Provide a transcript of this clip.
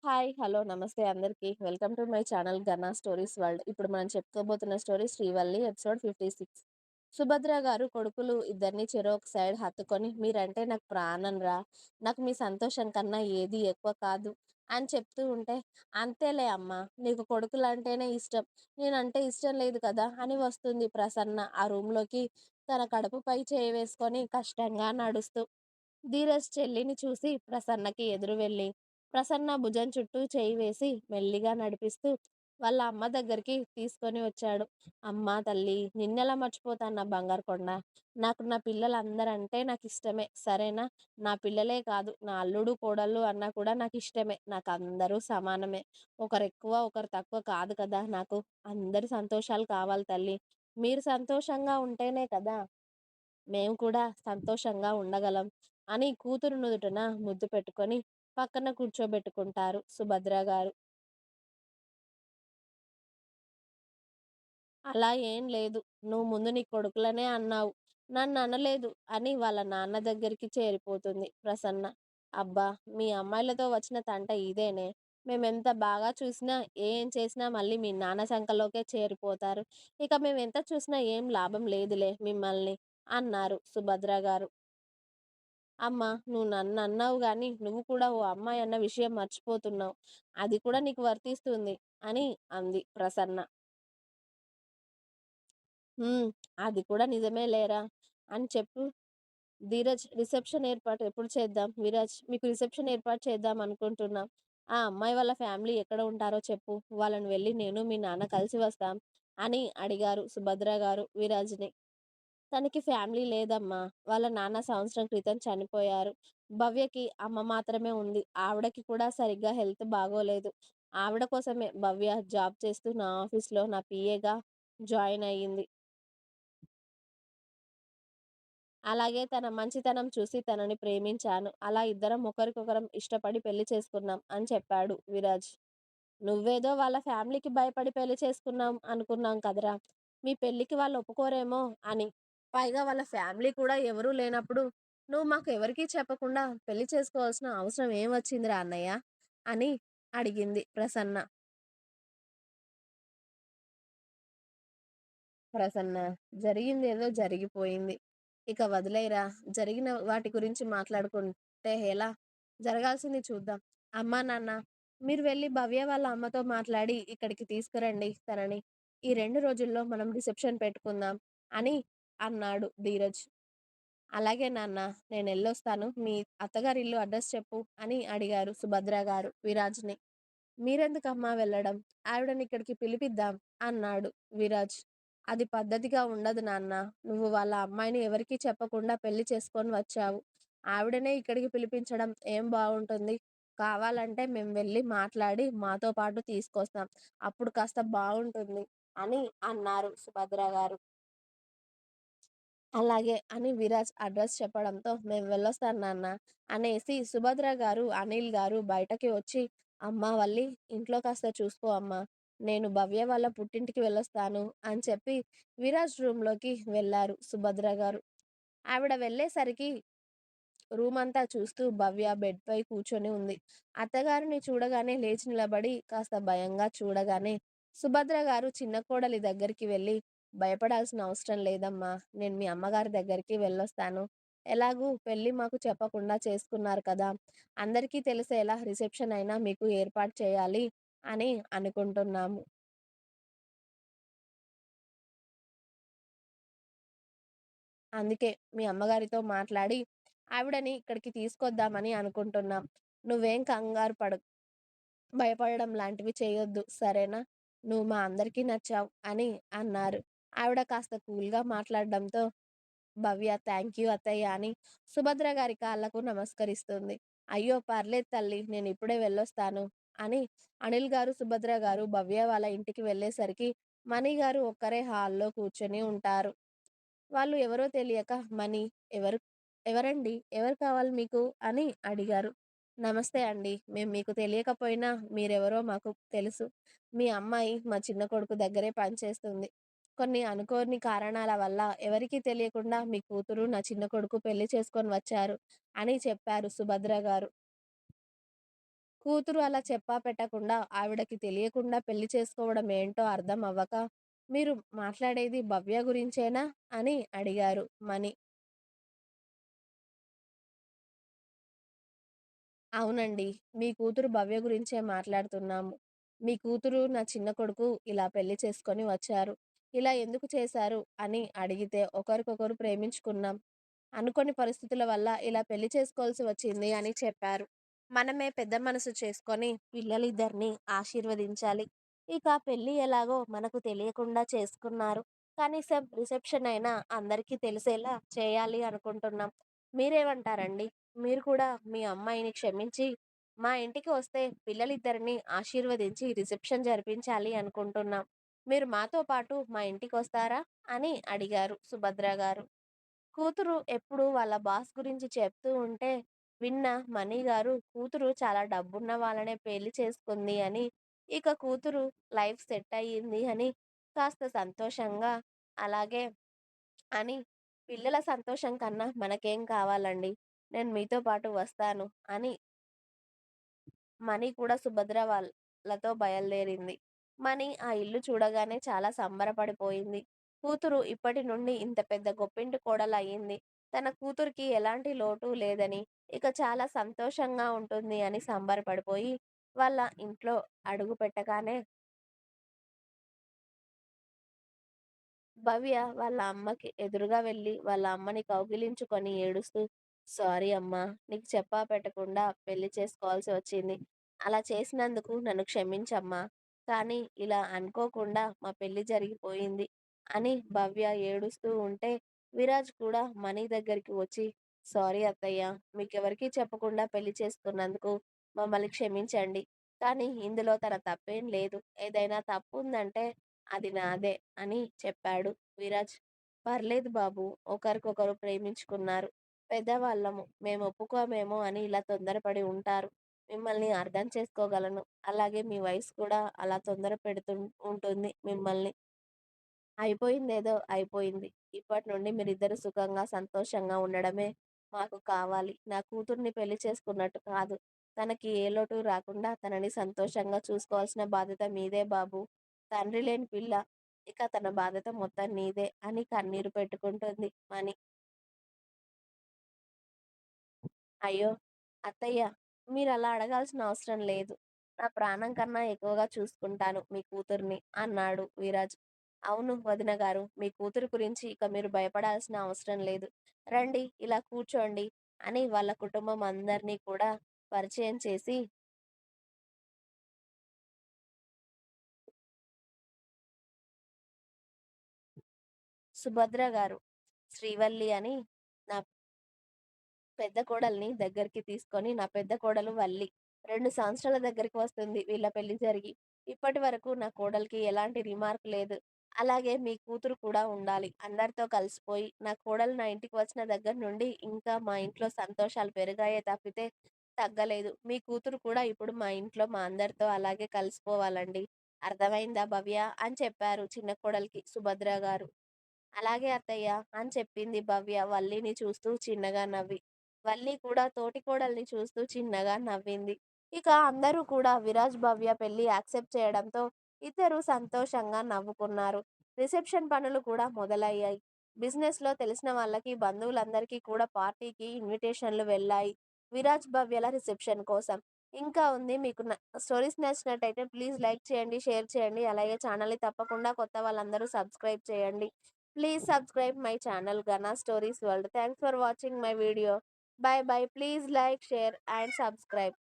Hi! Hello! నమస్తే అందరికి. Welcome to my channel 'Ganna stories world'. ఇప్పుడు మనం చెప్పుకోబోతున్న స్టోరీ 'శ్రీవల్లి' ఎపిసోడ్ 56. సుభద్ర గారు కొడుకులు ఇద్దరిని చెరొక సైడ్ హత్తుకొని, "మీరంటే నాకు ప్రాణంరా! నాకు మీ సంతోషం కన్నా ఏది ఎక్కువ కాదు" అని చెప్తూ ఉంటే, "అంతేలే అమ్మా! నీకు కొడుకులంటేనే ఇష్టం. నేనంటే ఇష్టం లేదు కదా" అని వస్తుంది ప్రసన్న ఆ రూమ్‌లోకి తన కడుపుపై చేయి వేసుకొని కష్టంగా నడుస్తూ. ధీరజ్ చెల్లిని చూసి ప్రసన్నకి ఎదురు వెళ్ళి, ప్రసన్న భుజం చుట్టూ చేయి వేసి మెల్లిగా నడిపిస్తూ వాళ్ళ అమ్మ దగ్గరికి తీసుకొని వచ్చాడు. "అమ్మా తల్లి, నిన్నెలా మర్చిపోతాను నా బంగారు కొండ. నాకు నా పిల్లలందరంటే నాకు ఇష్టమే, సరేనా? నా పిల్లలే కాదు, నా అల్లుడు కోడళ్ళు అన్నా కూడా నాకు ఇష్టమే. నాకు అందరూ సమానమే. ఒకరు ఎక్కువ ఒకరు తక్కువ కాదు కదా నాకు. అందరి సంతోషాలు కావాలి తల్లి. మీరు సంతోషంగా ఉంటేనే కదా మేము కూడా సంతోషంగా ఉండగలం" అని కూతురు నుదుటన ముద్దు పెట్టుకొని పక్కన కూర్చోబెట్టుకుంటారు సుభద్ర గారు. "అలా ఏం లేదు. నువ్వు ముందు నీ కొడుకులనే అన్నావు. నన్ననలేదు" అని వాళ్ళ నాన్న దగ్గరికి చేరిపోతుంది ప్రసన్న. "అబ్బా! మీ అమ్మాయిలతో వచ్చిన తంట ఇదేనే. మేమెంత బాగా చూసినా, ఏం చేసినా మళ్ళీ మీ నాన్న సంకలోకే చేరిపోతారు. ఇక మేమెంత చూసినా ఏం లాభం లేదులే మిమ్మల్ని" అన్నారు సుభద్ర గారు. "అమ్మా! నువ్వు నన్నన్నావు గానీ, నువ్వు కూడా ఓ అమ్మాయి అన్న విషయం మర్చిపోతున్నావు. అది కూడా నీకు వర్తిస్తుంది" అని అంది ప్రసన్న. "హ్మ్. అది కూడా నిజమే లేరా" అని చెప్పు. ధీరజ్, రిసెప్షన్ ఏర్పాటు ఎప్పుడు చేద్దాం? విరాజ్, మీకు రిసెప్షన్ ఏర్పాటు చేద్దాం అనుకుంటున్నాం. ఆ అమ్మాయి వాళ్ళ ఫ్యామిలీ ఎక్కడ ఉంటారో చెప్పు. వాళ్ళని వెళ్ళి నేను మీ నాన్న కలిసి వస్తాం అని అడిగారు సుభద్ర గారు విరాజ్‌ని. తనకి ఫ్యామిలీ లేదమ్మా. వాళ్ళ నాన్న సంవత్సరం క్రితం చనిపోయారు. భవ్యకి అమ్మ మాత్రమే ఉంది. ఆవిడకి కూడా సరిగ్గా హెల్త్ బాగోలేదు. ఆవిడ కోసమే భవ్య జాబ్ చేస్తూ నా ఆఫీస్‌లో నా పీఏగా జాయిన్ అయ్యింది. అలాగే తన మంచితనం చూసి తనని ప్రేమించాను. అలా ఇద్దరం ఒకరికొకరం ఇష్టపడి పెళ్లి చేసుకున్నాం" అని చెప్పాడు విరాజ్. "నువ్వేదో వాళ్ళ ఫ్యామిలీకి భయపడి పెళ్లి చేసుకున్నాం అనుకున్నాం కదరా! మీ పెళ్ళికి వాళ్ళు ఒప్పుకోరేమో అని. పైగా వాళ్ళ ఫ్యామిలీ కూడా ఎవరూ లేనప్పుడు నువ్వు మాకు ఎవరికీ చెప్పకుండా పెళ్లి చేసుకోవాల్సిన అవసరం ఏం వచ్చిందిరా అన్నయ్య" అని అడిగింది ప్రసన్న. "ప్రసన్న, జరిగిందేదో జరిగిపోయింది. ఇక వదిలేయరా. జరిగిన వాటి గురించి మాట్లాడుకుంటే ఎలా? జరగాల్సింది చూద్దాం. అమ్మా, నాన్న, మీరు వెళ్ళి భవ్య వాళ్ళ అమ్మతో మాట్లాడి ఇక్కడికి తీసుకురండి తనని. ఈ 2 రోజుల్లో మనం రిసెప్షన్ పెట్టుకుందాం" అని అన్నాడు ధీరజ్. "అలాగే నాన్న, నేనెళ్ళొస్తాను. మీ అత్తగారిల్లు అడ్రస్ చెప్పు" అని అడిగారు సుభద్ర గారు విరాజ్‌ని. "మీరెందుకమ్మా వెళ్ళడం? ఆవిడనిక్కడికి పిలిపిద్దాం" అన్నాడు విరాజ్. "అది పద్ధతిగా ఉండదు నాన్న. నువ్వు వాళ్ళ అమ్మాయిని ఎవరికీ చెప్పకుండా పెళ్లి చేసుకొని వచ్చావు. ఆవిడనే ఇక్కడికి పిలిపించడం ఏం బావుంటుంది? కావాలంటే మేము వెళ్లి మాట్లాడి మాతో పాటు తీసుకొస్తాం. అప్పుడు కాస్త బావుంటుంది" అని అన్నారు సుభద్ర గారు. అలాగే అని విరాజ్ అడ్రస్ చెప్పడంతో, "మేము వెళ్ళొస్తాను నాన్న" అనేసి సుభద్ర గారు, అనిల్ గారు బయటకి వచ్చి, "అమ్మా వల్లి, ఇంట్లో కాస్త చూసుకో అమ్మా. నేను భవ్య వాళ్ళ పుట్టింటికి వెళ్ళొస్తాను" అని చెప్పి విరాజ్ రూమ్‌లోకి వెళ్లారు సుభద్ర గారు. ఆవిడ వెళ్ళేసరికి రూమంతా చూస్తూ భవ్య బెడ్‌పై కూర్చొని ఉంది. అత్తగారిని చూడగానే లేచి నిలబడి కాస్త భయంగా చూడగానే, సుభద్ర గారు చిన్న కోడలి దగ్గరికి వెళ్లి, "భయపడాల్సిన అవసరం లేదమ్మా. నేను మీ అమ్మగారి దగ్గరికి వెళ్ళొస్తాను. ఎలాగూ పెళ్లి మాకు చెప్పకుండా చేసుకున్నారు కదా! అందరికీ తెలిసేలా రిసెప్షన్ అయినా మీకు ఏర్పాటు చేయాలి అని అనుకుంటున్నాము. అందుకే మీ అమ్మగారితో మాట్లాడి ఆవిడని ఇక్కడికి తీసుకొద్దామని అనుకుంటున్నాం. నువ్వేం కంగారు పడకు. భయపడడం లాంటివి చేయొద్దు, సరేనా? నువ్వు మా అందరికీ నచ్చావు" అని అన్నారు. ఆవిడ కాస్త కూల్‌గా మాట్లాడడంతో భవ్య "థ్యాంక్ యూ అత్తయ్య" అని సుభద్ర గారి కాళ్ళకు నమస్కరిస్తుంది. "అయ్యో! పర్లేదు తల్లి, నేనిప్పుడే వెళ్ళొస్తాను" అని అనిల్ గారు, సుభద్ర గారు భవ్య వాళ్ళ ఇంటికి వెళ్ళేసరికి మణి గారు ఒక్కరే హాల్‌లో కూర్చొని ఉంటారు. వాళ్ళు ఎవరో తెలియక "మణి, ఎవరు ఎవరండి? ఎవరు కావాలి మీకు?" అని అడిగారు. "నమస్తే అండి. మేము మీకు తెలియకపోయినా మీరెవరో మాకు తెలుసు. మీ అమ్మాయి మా చిన్న కొడుకు దగ్గరే పనిచేస్తుంది. కొన్ని అనుకోని కారణాల వల్ల ఎవరికీ తెలియకుండా మీ కూతురు, నా చిన్న కొడుకు పెళ్లి చేసుకొని వచ్చారు" అని చెప్పారు సుభద్ర గారు. కూతురు అలా చెప్పా పెట్టకుండా ఆవిడకి తెలియకుండా పెళ్లి చేసుకోవడం ఏంటో అర్థం అవ్వక, "మీరు మాట్లాడేది భవ్య గురించేనా?" అని అడిగారు మణి. అవునండి. మీ కూతురు భవ్య గురించే మాట్లాడుతున్నాము. మీ కూతురు నా చిన్న కొడుకు ఇలా పెళ్లి చేసుకొని వచ్చారు. ఇలా ఎందుకు చేశారు అని అడిగితే ఒకరికొకరు ప్రేమించుకున్నాం. అనుకోని పరిస్థితుల వల్ల ఇలా పెళ్లి చేసుకోవాల్సి వచ్చింది అని చెప్పారు. మనమే పెద్ద మనసు చేసుకొని పిల్లలిద్దరిని ఆశీర్వదించాలి. ఇక పెళ్లి ఎలాగో మనకు తెలియకుండా చేసుకున్నారు. కనీసం రిసెప్షన్ అయినా అందరికీ తెలిసేలా చేయాలి అనుకుంటున్నాం. మీరేమంటారండి? మీరు కూడా మీ అమ్మాయిని క్షమించి, మా ఇంటికి వస్తే పిల్లలిద్దరిని ఆశీర్వదించి రిసెప్షన్ జరిపించాలి అనుకుంటున్నాం. మీరు మాతో పాటు మా ఇంటికొస్తారా? అని అడిగారు సుభద్ర గారు. కూతురు ఎప్పుడు వాళ్ళ బాస్ గురించి చెప్తూ ఉంటే విన్న మణి గారు కూతురు చాలా డబ్బున్న వాళ్ళనే పెళ్లి చేసుకుంది అని, ఇక కూతురు లైఫ్ సెట్ అయ్యింది అని కాస్త సంతోషంగా అలాగే అని పిల్లల సంతోషం కన్నా మనకేం కావాలండి? నేను మీతో పాటు వస్తాను అని మణి కూడా సుభద్ర వాళ్ళతో బయలుదేరింది. మణి ఆ ఇల్లు చూడగానే చాలా సంబరపడిపోయింది. కూతురు ఇప్పటి నుండి ఇంత పెద్ద గొప్పింటి కోడలయ్యింది. తన కూతురికి ఎలాంటి లోటు లేదని, ఇక చాలా సంతోషంగా ఉంటుంది అని సంబరపడిపోయి వాళ్ళ ఇంట్లో అడుగు పెట్టగానే భవ్య వాళ్ళ అమ్మకి ఎదురుగా వెళ్ళి వాళ్ళ అమ్మని కౌగిలించుకొని ఏడుస్తూ, "సారీ అమ్మా! నీకు చెప్పా పెట్టకుండా పెళ్లి చేసుకోవాల్సి వచ్చింది. అలా చేసినందుకు నన్ను క్షమించమ్మా. కానీ ఇలా అనుకోకుండా మా పెళ్లి జరిగిపోయింది" అని భవ్య ఏడుస్తూ ఉంటే, విరాజ్ కూడా మణి దగ్గరికి వచ్చి, "సారీ అత్తయ్య! మీకెవరికీ చెప్పకుండా పెళ్లి చేసుకున్నందుకు మమ్మల్ని క్షమించండి. కానీ ఇందులో తన తప్పేం లేదు. ఏదైనా తప్పుందంటే అది నాదే" అని చెప్పాడు విరాజ్. "పర్లేదు బాబు, ఒకరికొకరు ప్రేమించుకున్నారు. పెద్దవాళ్ళము. మేము ఒప్పుకోమేమో అని ఇలా తొందరపడి ఉంటారు. మిమ్మల్ని అర్థం చేసుకోగలను. అలాగే మీ వయసు కూడా అలా తొందర పెడుతూ ఉంటుంది మిమ్మల్ని. అయిపోయిందేదో అయిపోయింది. ఇప్పటి నుండి మీరిద్దరు సుఖంగా, సంతోషంగా ఉండడమే మాకు కావాలి. నా కూతుర్ని పెళ్లి చేసుకున్నట్టు కాదు. తనకి ఏ లోటు రాకుండా తనని సంతోషంగా చూసుకోవాల్సిన బాధ్యత మీదే బాబు. తండ్రి లేని పిల్ల. ఇక తన బాధ్యత మొత్తం నీదే" అని కన్నీరు పెట్టుకుంటుంది మణి. "అయ్యో! అత్తయ్య, మీరలా అడగాల్సిన అవసరం లేదు. నా ప్రాణం కన్నా ఎక్కువగా చూసుకుంటాను మీ కూతుర్ని" అన్నాడు విరాజ్. "అవును వదిన గారు, మీ కూతురు గురించి ఇక మీరు భయపడాల్సిన అవసరం లేదు. రండి ఇలా కూర్చోండి" అని వాళ్ళ కుటుంబం అందరినీ కూడా పరిచయం చేసి, "సుభద్ర గారు, శ్రీవల్లి అని నా పెద్ద కోడల్ని దగ్గరికి తీసుకొని, నా పెద్ద కోడలు వల్లి. 2 సంవత్సరాల దగ్గరికి వస్తుంది వీళ్ళ పెళ్లి జరిగి. ఇప్పటి వరకు నా కోడలికి ఎలాంటి రిమార్క్ లేదు. అలాగే మీ కూతురు కూడా ఉండాలి. అందరితో కలిసిపోయి, నా కోడలు నా ఇంటికి వచ్చిన దగ్గర నుండి ఇంకా మా ఇంట్లో సంతోషాలు పెరిగాయే తప్పితే తగ్గలేదు. మీ కూతురు కూడా ఇప్పుడు మా ఇంట్లో మా అందరితో అలాగే కలిసిపోవాలండి. అర్థమైందా భవ్య" అని చెప్పారు చిన్న కోడలికి సుభద్ర గారు. "అలాగే అత్తయ్య" అని చెప్పింది భవ్య వల్లిని చూస్తూ చిన్నగా నవ్వి. వల్లి కూడా తోటికోడల్ని చూస్తూ చిన్నగా నవ్వింది. ఇక అందరూ కూడా విరాజ్, భవ్య పెళ్లి యాక్సెప్ట్ చేయడంతో ఇద్దరూ సంతోషంగా నవ్వుకున్నారు. రిసెప్షన్ పనులు కూడా మొదలయ్యాయి. బిజినెస్‌లో తెలిసిన వాళ్ళకి, బంధువులందరికీ కూడా పార్టీకి ఇన్విటేషన్‌లు వెళ్ళాయి. విరాజ్, భవ్యల రిసెప్షన్ కోసం. ఇంకా ఉంది. మీకు స్టోరీస్ నచ్చినట్టయితే ప్లీజ్ లైక్ చేయండి, షేర్ చేయండి. అలాగే ఛానల్‌ని తప్పకుండా కొత్త వాళ్ళందరూ సబ్స్క్రైబ్ చేయండి. Please subscribe my channel Gana Stories World. Thanks for watching my video. Bye bye. Please like, share and subscribe.